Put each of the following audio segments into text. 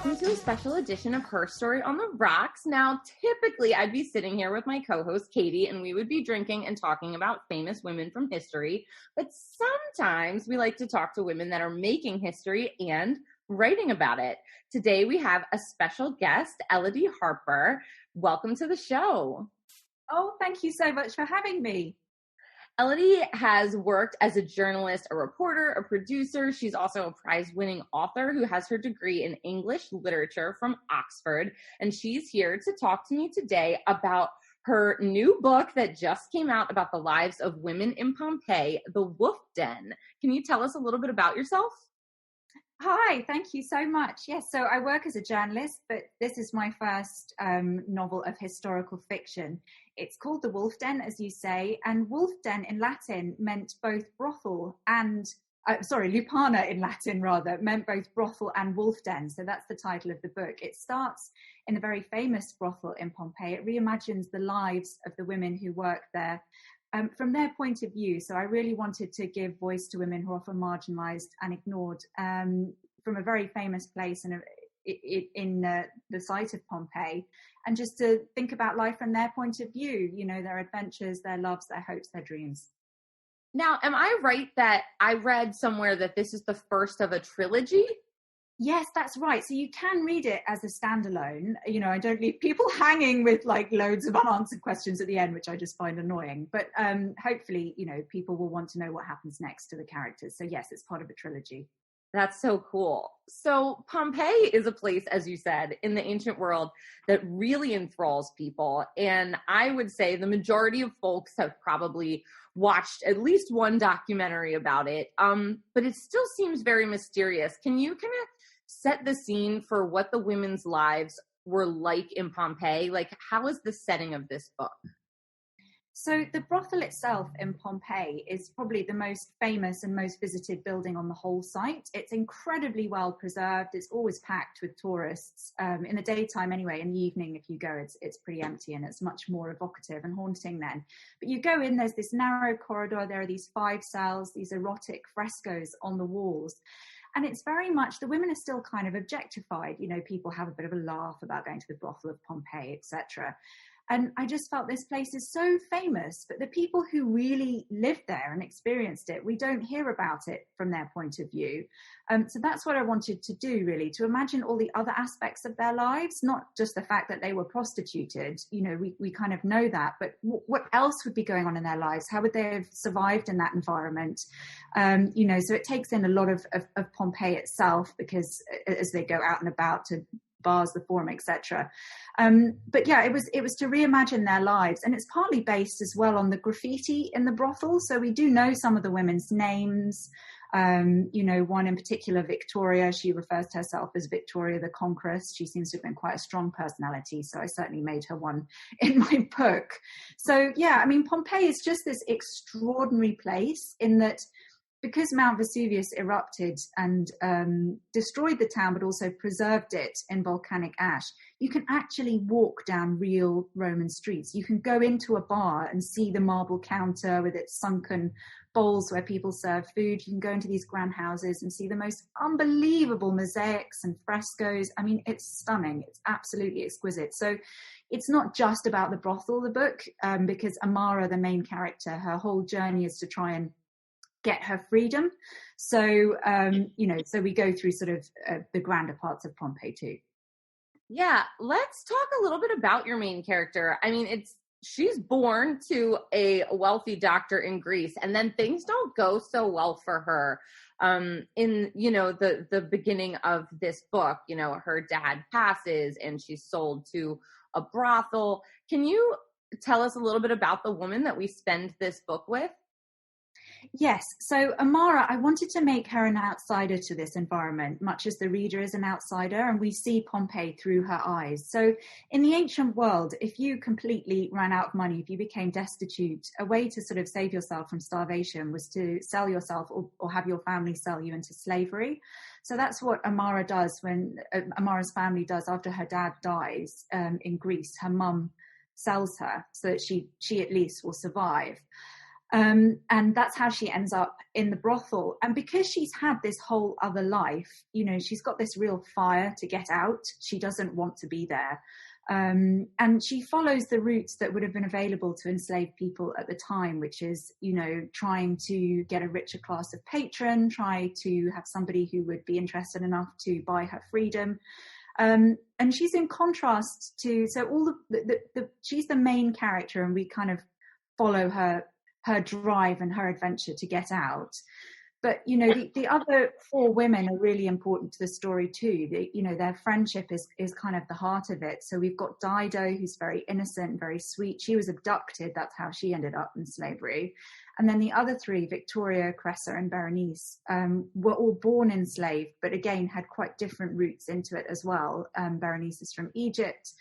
welcome to a special edition of Her Story on the Rocks. Now, typically, I'd be sitting here with my co-host, Katie, and we would be drinking and talking about famous women from history. But sometimes we like to talk to women that are making history and writing about it. Today, we have a special guest, Elodie Harper. Welcome to the show. Oh, thank you so much for having me. Elodie has worked as a journalist, a reporter, a producer. She's also a prize-winning author who has her degree in English literature from Oxford. And she's here to talk to me today about her new book that just came out about the lives of women in Pompeii, The Wolf Den. Can you tell us a little bit about yourself? Hi, thank you so much. Yes, so I work as a journalist, but this is my first novel of historical fiction. It's called The Wolf Den, as you say, and Wolf Den in Latin meant both brothel and, Lupana in Latin rather, meant both brothel and wolf den. So that's the title of the book. It starts in a very famous brothel in Pompeii. It reimagines the lives of the women who work there from their point of view. So I really wanted to give voice to women who are often marginalized and ignored from a very famous place in the site of Pompeii, and just to think about life from their point of view, you know, their adventures, their loves, their hopes, their dreams. Now, am I right that I read somewhere that this is the first of a trilogy? Yes, that's right. So you can read it as a standalone. You know, I don't leave people hanging with like loads of unanswered questions at the end, which I just find annoying. But hopefully, you know, people will want to know what happens next to the characters. So yes, it's part of a trilogy. That's so cool. So Pompeii is a place, as you said, in the ancient world that really enthralls people. And I would say the majority of folks have probably watched at least one documentary about it. But it still seems very mysterious. Can you kind of set the scene for what the women's lives were like in Pompeii? Like, how is the setting of this book? So the brothel itself in Pompeii is probably the most famous and most visited building on the whole site. It's incredibly well preserved. It's always packed with tourists. In the daytime anyway, in the evening if you go, it's pretty empty and it's much more evocative and haunting then. But you go in, there's this narrow corridor, there are these 5 cells, these erotic frescoes on the walls. And it's very much, the women are still kind of objectified. You know, people have a bit of a laugh about going to the brothel of Pompeii, etc. And I just felt this place is so famous, but the people who really lived there and experienced it, we don't hear about it from their point of view. So that's what I wanted to do, really, to imagine all the other aspects of their lives, not just the fact that they were prostituted. You know, we kind of know that, but what else would be going on in their lives? How would they have survived in that environment? You know, so it takes in a lot of Pompeii itself, because as they go out and about to bars, the forum, etc. But yeah, it was to reimagine their lives, and it's partly based as well on the graffiti in the brothel. So we do know some of the women's names. You know, one in particular, Victoria, she refers to herself as Victoria the Conqueress. She seems to have been quite a strong personality, so I certainly made her one in my book. So yeah, I mean, Pompeii is just this extraordinary place in that, because Mount Vesuvius erupted and destroyed the town, but also preserved it in volcanic ash, you can actually walk down real Roman streets. You can go into a bar and see the marble counter with its sunken bowls where people serve food. You can go into these grand houses and see the most unbelievable mosaics and frescoes. I mean, it's stunning. It's absolutely exquisite. So it's not just about the brothel, the book, because Amara, the main character, her whole journey is to try and get her freedom. So, you know, so we go through sort of the grander parts of Pompeii too. Yeah, let's talk a little bit about your main character. I mean, she's born to a wealthy doctor in Greece, and then things don't go so well for her. In, you know, the beginning of this book, you know, her dad passes and she's sold to a brothel. Can you tell us a little bit about the woman that we spend this book with? Yes. So Amara, I wanted to make her an outsider to this environment, much as the reader is an outsider, and we see Pompeii through her eyes. So in the ancient world, if you completely ran out of money, if you became destitute, a way to sort of save yourself from starvation was to sell yourself or have your family sell you into slavery. So that's what Amara does when Amara's family does after her dad dies in Greece. Her mum sells her so that she at least will survive. And that's how she ends up in the brothel. And because she's had this whole other life, you know, she's got this real fire to get out. She doesn't want to be there. And she follows the routes that would have been available to enslaved people at the time, which is, you know, trying to get a richer class of patron, try to have somebody who would be interested enough to buy her freedom. And she's in contrast to, so all she's the main character, and we kind of follow her drive and her adventure to get out. But, you know, the other four women are really important to the story too. You know, their friendship is kind of the heart of it. So we've got Dido, who's very innocent, very sweet. She was abducted. That's how she ended up in slavery. And then the other three, Victoria, Cressa, and Berenice, were all born enslaved, but again, had quite different routes into it as well. Berenice is from Egypt.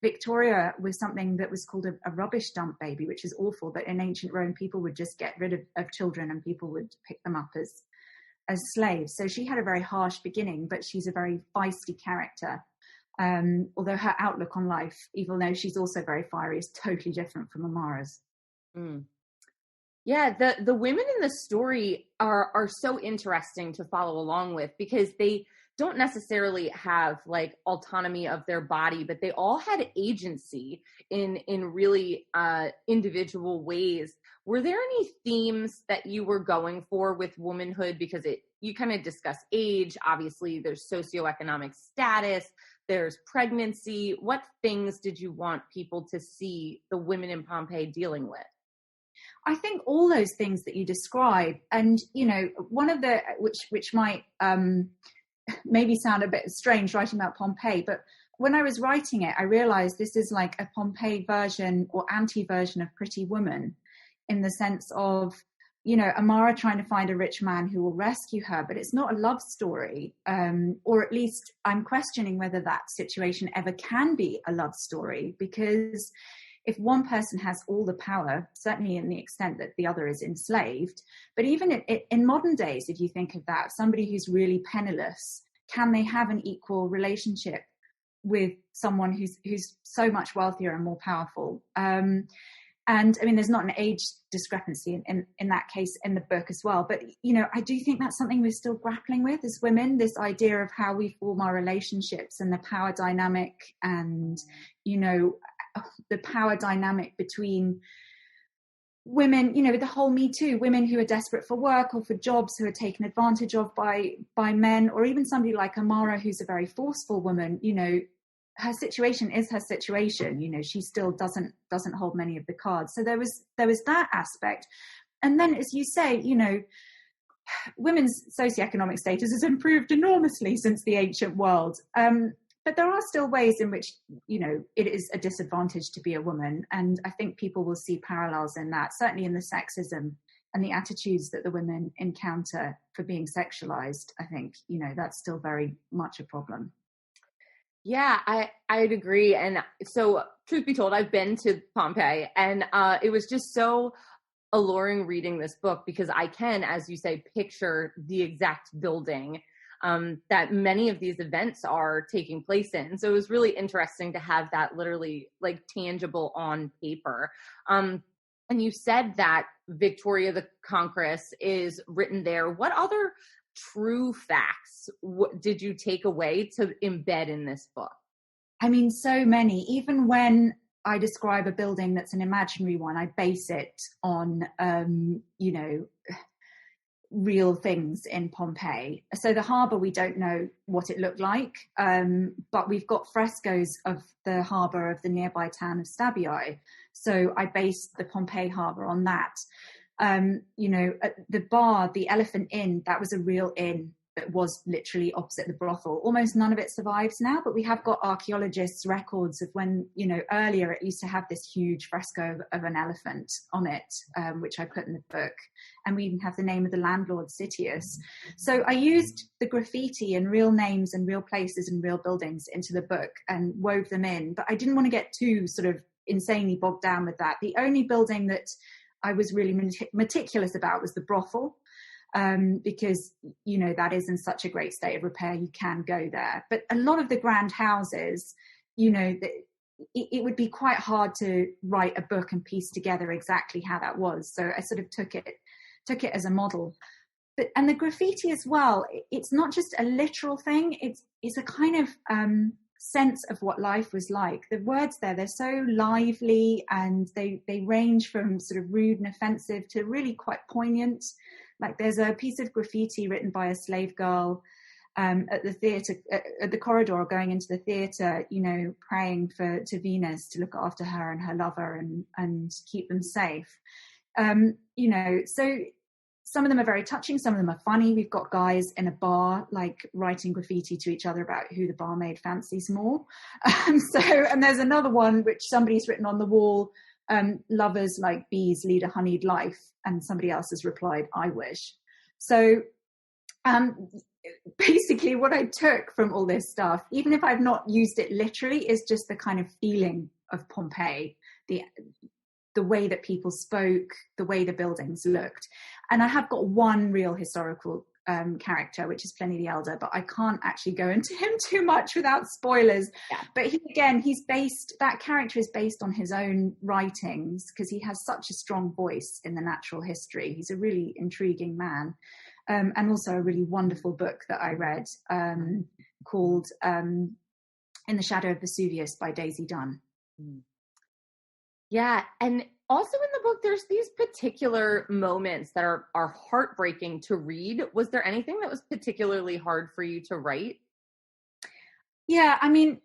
Victoria was something that was called a rubbish dump baby, which is awful, but in ancient Rome, people would just get rid of children and people would pick them up as slaves. So she had a very harsh beginning, but she's a very feisty character. Although her outlook on life, even though she's also very fiery, is totally different from Amara's. Mm. Yeah, the women in the story are so interesting to follow along with, because they don't necessarily have like autonomy of their body, but they all had agency in really individual ways. Were there any themes that you were going for with womanhood? Because you kind of discuss age, obviously there's socioeconomic status, there's pregnancy. What things did you want people to see the women in Pompeii dealing with? I think all those things that you describe, and, you know, one of the, which might maybe sound a bit strange writing about Pompeii, but when I was writing it, I realized this is like a Pompeii version or anti-version of Pretty Woman, in the sense of, you know, Amara trying to find a rich man who will rescue her, but it's not a love story, or at least I'm questioning whether that situation ever can be a love story, because if one person has all the power, certainly in the extent that the other is enslaved, but even in modern days, if you think of that, somebody who's really penniless, can they have an equal relationship with someone who's so much wealthier and more powerful? And I mean, there's not an age discrepancy in that case in the book as well. But, you know, I do think that's something we're still grappling with as women, this idea of how we form our relationships and the power dynamic, and, you know, the power dynamic between women, you know, with the whole Me Too, women who are desperate for work or for jobs, who are taken advantage of by men, or even somebody like Amara, who's a very forceful woman. You know, her situation is her situation. You know, she still doesn't hold many of the cards. So there was that aspect. And then, as you say, you know, women's socioeconomic status has improved enormously since the ancient world. But there are still ways in which, you know, it is a disadvantage to be a woman. And I think people will see parallels in that, certainly in the sexism and the attitudes that the women encounter for being sexualized. I think, you know, that's still very much a problem. Yeah, I'd agree. And so, truth be told, I've been to Pompeii, and it was just so alluring reading this book, because I can, as you say, picture the exact building that many of these events are taking place in. So it was really interesting to have that literally like tangible on paper. And you said that Victoria the Conqueress is written there. What other true facts did you take away to embed in this book? I mean, so many. Even when I describe a building that's an imaginary one, I base it on, you know, real things in Pompeii. So the harbour, we don't know what it looked like, but we've got frescoes of the harbour of the nearby town of Stabiae. So I based the Pompeii harbour on that. You know, the bar, the Elephant Inn, that was a real inn that was literally opposite the brothel. Almost none of it survives now, but we have got archaeologists' records of when, you know, earlier it used to have this huge fresco of an elephant on it, which I put in the book. And we even have the name of the landlord, Citius. So I used the graffiti and real names and real places and real buildings into the book and wove them in. But I didn't want to get too sort of insanely bogged down with that. The only building that I was really meticulous about was the brothel. Because, you know, that is in such a great state of repair, you can go there. But a lot of the grand houses, you know, it would be quite hard to write a book and piece together exactly how that was. So I sort of took it as a model. But, and the graffiti as well, it's not just a literal thing. It's a kind of sense of what life was like. The words there, they're so lively, and they range from sort of rude and offensive to really quite poignant. Like there's a piece of graffiti written by a slave girl at the theatre, at the corridor going into the theatre, you know, praying to Venus to look after her and her lover and keep them safe. You know, so some of them are very touching, some of them are funny. We've got guys in a bar like writing graffiti to each other about who the barmaid fancies more. And there's another one which somebody's written on the wall, lovers like bees lead a honeyed life, and somebody else has replied, I wish. So basically what I took from all this stuff, even if I've not used it literally, is just the kind of feeling of Pompeii, the way that people spoke, the way the buildings looked. And I have got one real historical character, which is Pliny the Elder, but I can't actually go into him too much without spoilers. Yeah. But that character is based on his own writings, because he has such a strong voice in the natural history. He's a really intriguing man. And also a really wonderful book that I read called In the Shadow of Vesuvius by Daisy Dunn. Yeah, and also in the book, there's these particular moments that are heartbreaking to read. Was there anything that was particularly hard for you to write? Yeah, I mean,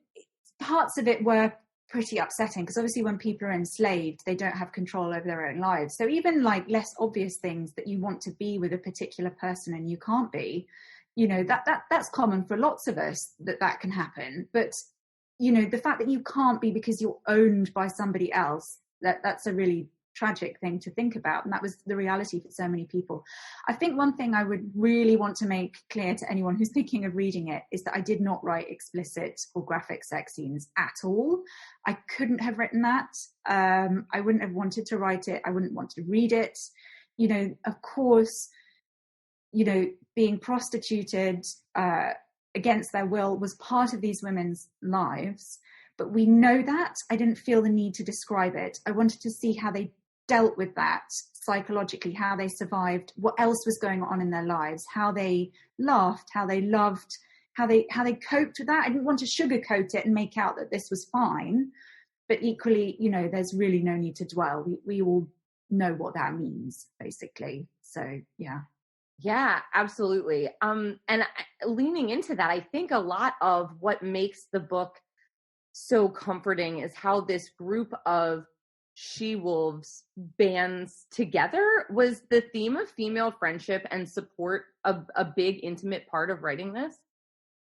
parts of it were pretty upsetting, because obviously when people are enslaved, they don't have control over their own lives. So even like less obvious things that you want to be with a particular person and you can't be, you know, that's common for lots of us, that can happen. But you know, the fact that you can't be because you're owned by somebody else, that's a really tragic thing to think about. And that was the reality for so many people. I think one thing I would really want to make clear to anyone who's thinking of reading it is that I did not write explicit or graphic sex scenes at all. I couldn't have written that. I wouldn't have wanted to write it. I wouldn't want to read it. You know, of course, you know, being prostituted, against their will was part of these women's lives, but we know that. I didn't feel the need to describe it. I wanted to see how they dealt with that psychologically, how they survived, what else was going on in their lives, how they laughed, how they loved, how they coped with that. I didn't want to sugarcoat it and make out that this was fine, but equally, you know, there's really no need to dwell. We all know what that means, basically. So, yeah. Yeah, absolutely. And leaning into that, I think a lot of what makes the book so comforting is how this group of she-wolves bands together. Was the theme of female friendship and support a big intimate part of writing this?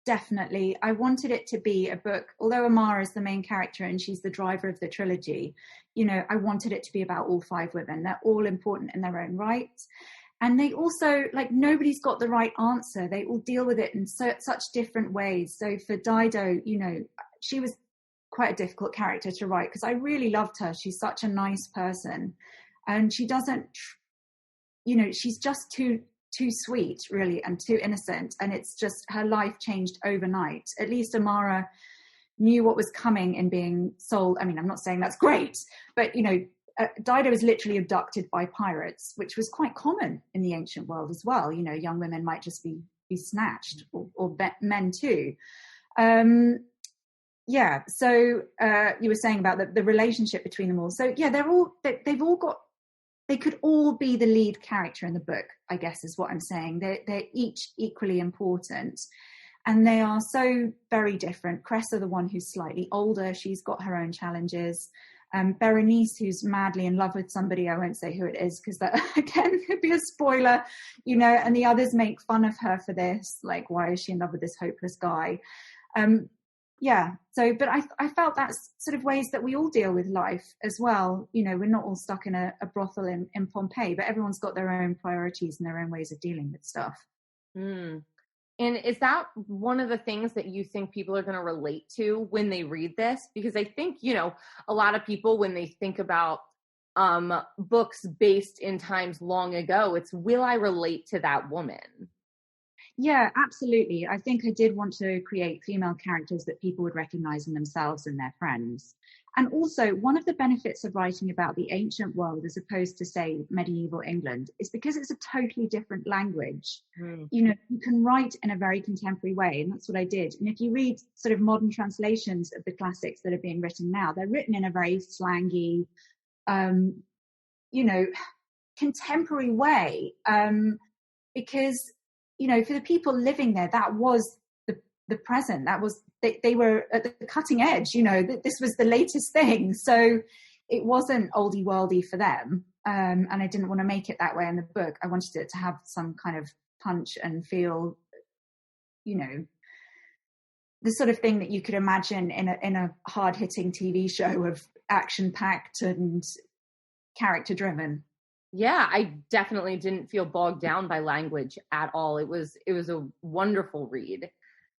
Definitely. I wanted it to be a book, although Amara is the main character and she's the driver of the trilogy, you know, I wanted it to be about all 5 women. They're all important in their own right. And they also, like, nobody's got the right answer. They all deal with it in such different ways. So for Dido, you know, she was quite a difficult character to write because I really loved her. She's such a nice person. And she doesn't, you know, she's just too sweet, really, and too innocent. And it's just, her life changed overnight. At least Amara knew what was coming in being sold. I mean, I'm not saying that's great, but, you know, Dido was literally abducted by pirates, which was quite common in the ancient world as well. You know, young women might just be snatched, or men too. Yeah. So you were saying about the relationship between them all. So yeah, they could all be the lead character in the book, I guess is what I'm saying. They're each equally important. And they are so very different. Cressa, the one who's slightly older, she's got her own challenges. Berenice, who's madly in love with somebody, I won't say who it is because that again could be a spoiler, you know, and the others make fun of her for this, like, why is she in love with this hopeless guy? Yeah, so, but I felt that's sort of ways that we all deal with life as well. You know, we're not all stuck in a brothel in Pompeii, but everyone's got their own priorities and their own ways of dealing with stuff. And is that one of the things that you think people are going to relate to when they read this? Because I think, you know, a lot of people, when they think about books based in times long ago, it's, will I relate to that woman? Yeah, absolutely. I think I did want to create female characters that people would recognize in themselves and their friends. And also, one of the benefits of writing about the ancient world as opposed to, say, medieval England is because it's a totally different language. You know, you can write in a very contemporary way, and that's what I did. And if you read sort of modern translations of the classics that are being written now, they're written in a very slangy, you know, contemporary way, because, you know, for the people living there, that was the present. That was, they were at the cutting edge, you know, this was the latest thing. So it wasn't oldie worldy for them. And I didn't want to make it that way in the book. I wanted it to have some kind of punch and feel, you know, the sort of thing that you could imagine in a hard hitting TV show of action packed and character driven. Yeah, I definitely didn't feel bogged down by language at all. It was a wonderful read.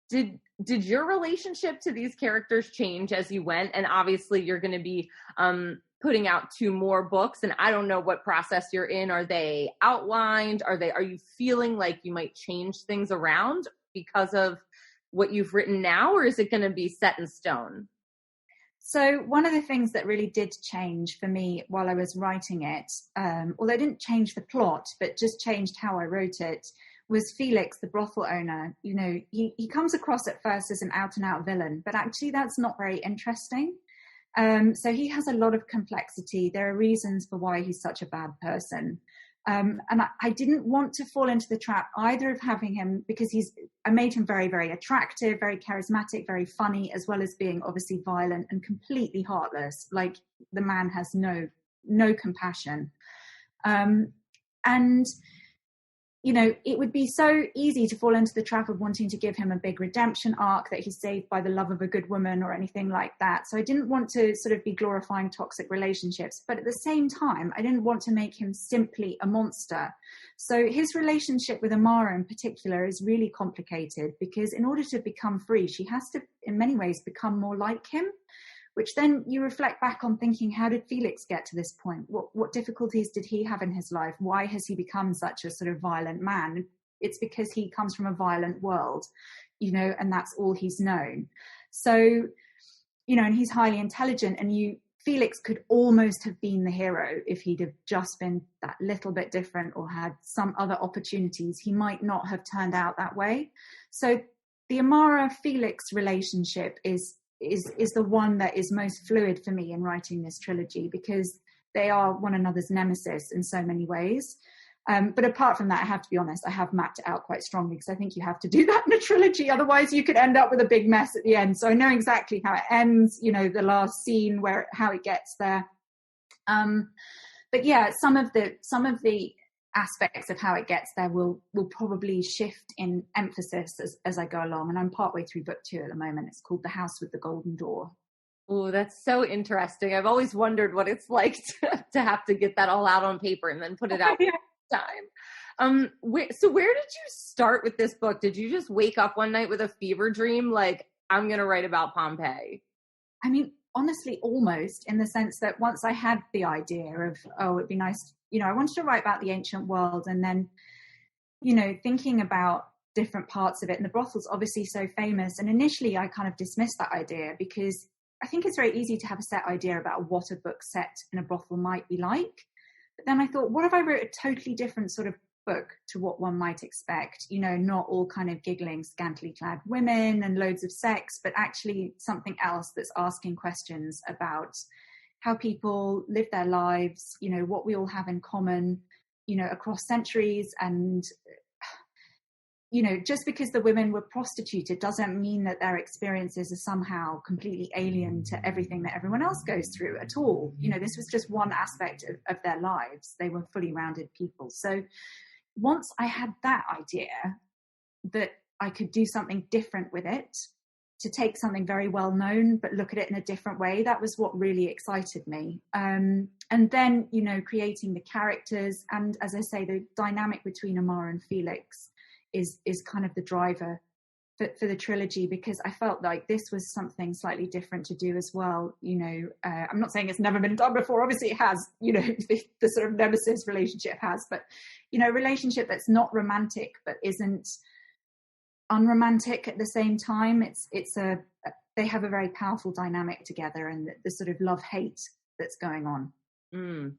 Did your relationship to these characters change as you went? And obviously you're going to be putting out 2 more books, and I don't know what process you're in. Are they outlined? Are you feeling like you might change things around because of what you've written now, or is it going to be set in stone? So one of the things that really did change for me while I was writing it, although it didn't change the plot, but just changed how I wrote it, was Felix, the brothel owner. You know, he comes across at first as an out-and-out villain, but actually that's not very interesting. So he has a lot of complexity. There are reasons for why he's such a bad person. And I didn't want to fall into the trap either of having him, because I made him very, very attractive, very charismatic, very funny, as well as being obviously violent and completely heartless. Like, the man has no compassion. And, you know, it would be so easy to fall into the trap of wanting to give him a big redemption arc, that he's saved by the love of a good woman or anything like that. So I didn't want to sort of be glorifying toxic relationships, but at the same time, I didn't want to make him simply a monster. So his relationship with Amara in particular is really complicated, because in order to become free, she has to, in many ways, become more like him, which then you reflect back on thinking, how did Felix get to this point? What difficulties did he have in his life? Why has he become such a sort of violent man? It's because he comes from a violent world, you know, and that's all he's known. So, you know, and he's highly intelligent, and Felix could almost have been the hero if he'd have just been that little bit different or had some other opportunities. He might not have turned out that way. So the Amara-Felix relationship is the one that is most fluid for me in writing this trilogy, because they are one another's nemesis in so many ways. But apart from that, I have to be honest, I have mapped it out quite strongly, because I think you have to do that in a trilogy. Otherwise you could end up with a big mess at the end. So I know exactly how it ends, you know, the last scene, how it gets there. But yeah, some of the aspects of how it gets there will probably shift in emphasis as I go along. And I'm partway through book 2 at the moment. It's called The House with the Golden Door. Oh, that's so interesting. I've always wondered what it's like to have to get that all out on paper and then put it out time. So where did you start with this book? Did you just wake up one night with a fever dream, like, I'm going to write about Pompeii? I mean, honestly, almost, in the sense that once I had the idea of, it'd be nice, you know, I wanted to write about the ancient world, and then, you know, thinking about different parts of it. And the brothel's obviously so famous. And initially I kind of dismissed that idea, because I think it's very easy to have a set idea about what a book set in a brothel might be like. But then I thought, what if I wrote a totally different sort of book to what one might expect? You know, not all kind of giggling, scantily clad women and loads of sex, but actually something else that's asking questions about how people live their lives, you know, what we all have in common, you know, across centuries. And, you know, just because the women were prostituted doesn't mean that their experiences are somehow completely alien to everything that everyone else goes through at all. You know, this was just one aspect of their lives. They were fully rounded people. So once I had that idea that I could do something different with it, to take something very well known but look at it in a different way, that was what really excited me. And then, you know, creating the characters, and as I say, the dynamic between Amara and Felix is kind of the driver for the trilogy, because I felt like this was something slightly different to do as well. You know, I'm not saying it's never been done before. Obviously it has, you know, the sort of nemesis relationship has, but, you know, a relationship that's not romantic but isn't unromantic at the same time. It's a they have a very powerful dynamic together, and the sort of love-hate that's going on. Mm.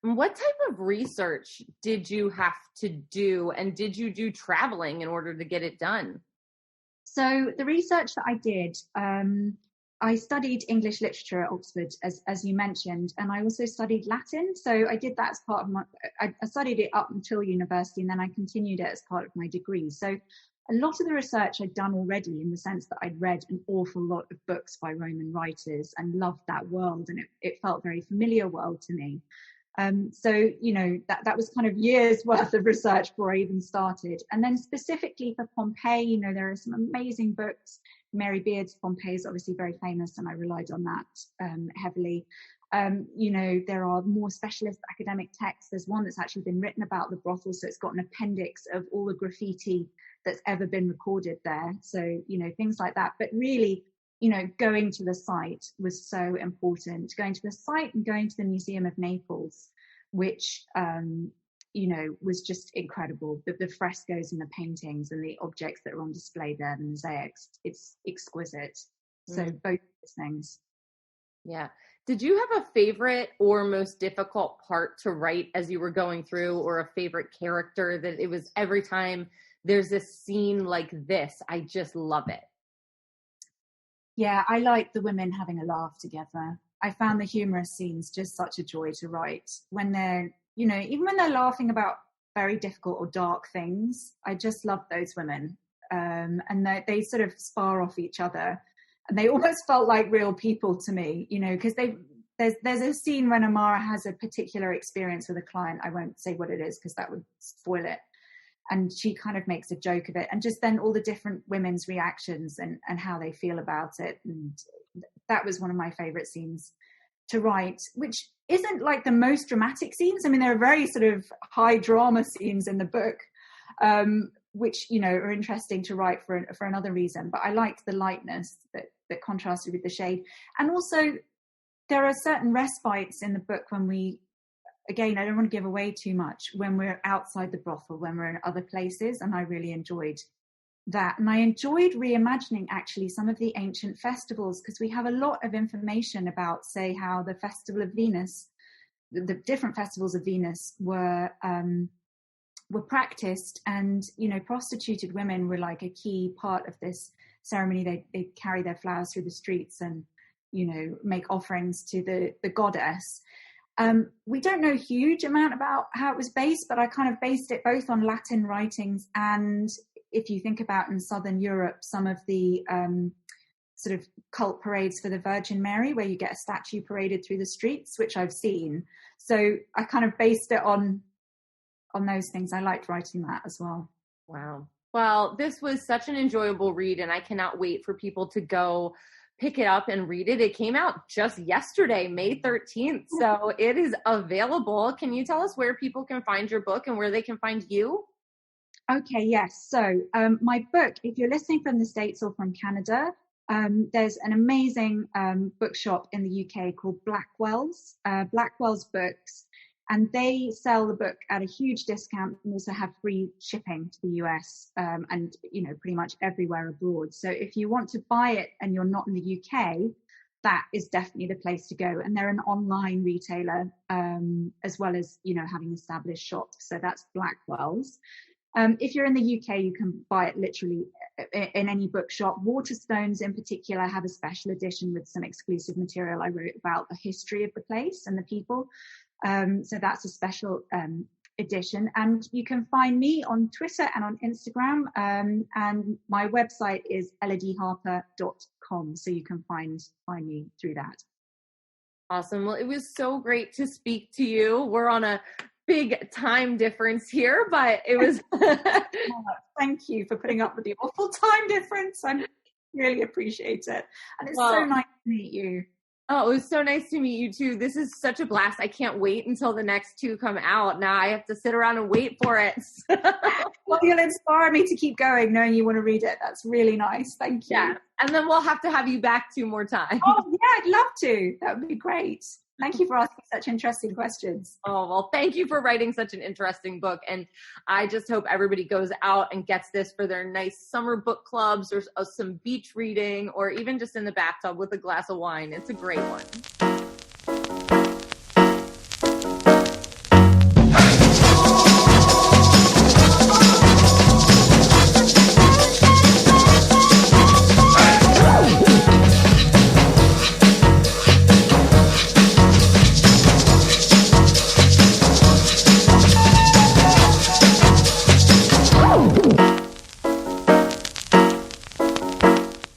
What type of research did you have to do, and did you do traveling in order to get it done? So the research that I did, I studied English literature at Oxford, as you mentioned, and I also studied Latin. So I did that as part of I studied it up until university, and then I continued it as part of my degree. So a lot of the research I'd done already, in the sense that I'd read an awful lot of books by Roman writers and loved that world, and it felt a very familiar world to me. So, that was kind of years worth of research before I even started. And then specifically for Pompeii, there are some amazing books. Mary Beard's Pompeii is obviously very famous, and I relied on that heavily. There are more specialist academic texts. There's one that's actually been written about the brothel, so it's got an appendix of all the graffiti that's ever been recorded there. So, things like that. But really, going to the site was so important. Going to the site and going to the Museum of Naples, which, was just incredible. The frescoes and the paintings and the objects that are on display there, the mosaics, it's exquisite. So both those things. Yeah. Did you have a favorite or most difficult part to write as you were going through, or a favorite character that it was every time there's a scene like this, I just love it? Yeah, I like the women having a laugh together. I found the humorous scenes just such a joy to write. When they're, even when they're laughing about very difficult or dark things, I just love those women. And they sort of spar off each other. And they almost felt like real people to me, because there's a scene when Amara has a particular experience with a client. I won't say what it is because that would spoil it. And she kind of makes a joke of it, and just then all the different women's reactions and how they feel about it. And that was one of my favorite scenes to write, which isn't like the most dramatic scenes. I mean, there are very sort of high drama scenes in the book, which, are interesting to write for another reason. But I liked the lightness that contrasted with the shade. And also there are certain respites in the book when again, I don't want to give away too much, when we're outside the brothel, when we're in other places, and I really enjoyed that. And I enjoyed reimagining actually some of the ancient festivals, because we have a lot of information about, say, how the Festival of Venus, the different festivals of Venus were practiced, and, prostituted women were like a key part of this ceremony. They carry their flowers through the streets and, make offerings to the goddess. We don't know a huge amount about how it was based, but I kind of based it both on Latin writings, and if you think about in Southern Europe, some of the sort of cult parades for the Virgin Mary, where you get a statue paraded through the streets, which I've seen. So I kind of based it on those things. I liked writing that as well. Wow. Well, this was such an enjoyable read, and I cannot wait for people to go pick it up and read it. It came out just yesterday, May 13th. So it is available. Can you tell us where people can find your book and where they can find you? Okay, yes. So my book, if you're listening from the States or from Canada, there's an amazing bookshop in the UK called Blackwell's Books. And they sell the book at a huge discount and also have free shipping to the US and, pretty much everywhere abroad. So if you want to buy it and you're not in the UK, that is definitely the place to go. And they're an online retailer as well as, having established shops. So that's Blackwell's. If you're in the UK, you can buy it literally in any bookshop. Waterstones in particular have a special edition with some exclusive material I wrote about the history of the place and the people. So that's a special edition. And you can find me on Twitter and on Instagram. And my website is elodieharper.com. So you can find me through that. Awesome. Well, it was so great to speak to you. We're on a big time difference here, but it was... Thank you for putting up with the awful time difference. I really appreciate it. And it's so nice to meet you. Oh, it was so nice to meet you too. This is such a blast. I can't wait until the next two come out. Now I have to sit around and wait for it. Well, you'll inspire me to keep going knowing you want to read it. That's really nice. Thank you. Yeah. And then we'll have to have you back 2 more times. Oh, yeah, I'd love to. That would be great. Thank you for asking such interesting questions. Oh, well, thank you for writing such an interesting book. And I just hope everybody goes out and gets this for their nice summer book clubs or some beach reading, or even just in the bathtub with a glass of wine. It's a great one.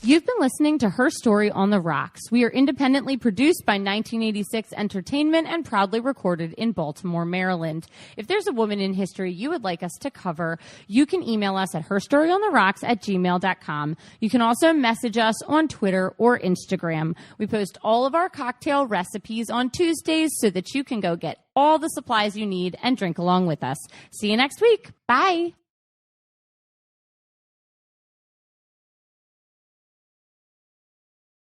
You've been listening to Her Story on the Rocks. We are independently produced by 1986 Entertainment and proudly recorded in Baltimore, Maryland. If there's a woman in history you would like us to cover, you can email us at herstoryontheRocks@gmail.com. You can also message us on Twitter or Instagram. We post all of our cocktail recipes on Tuesdays so that you can go get all the supplies you need and drink along with us. See you next week. Bye.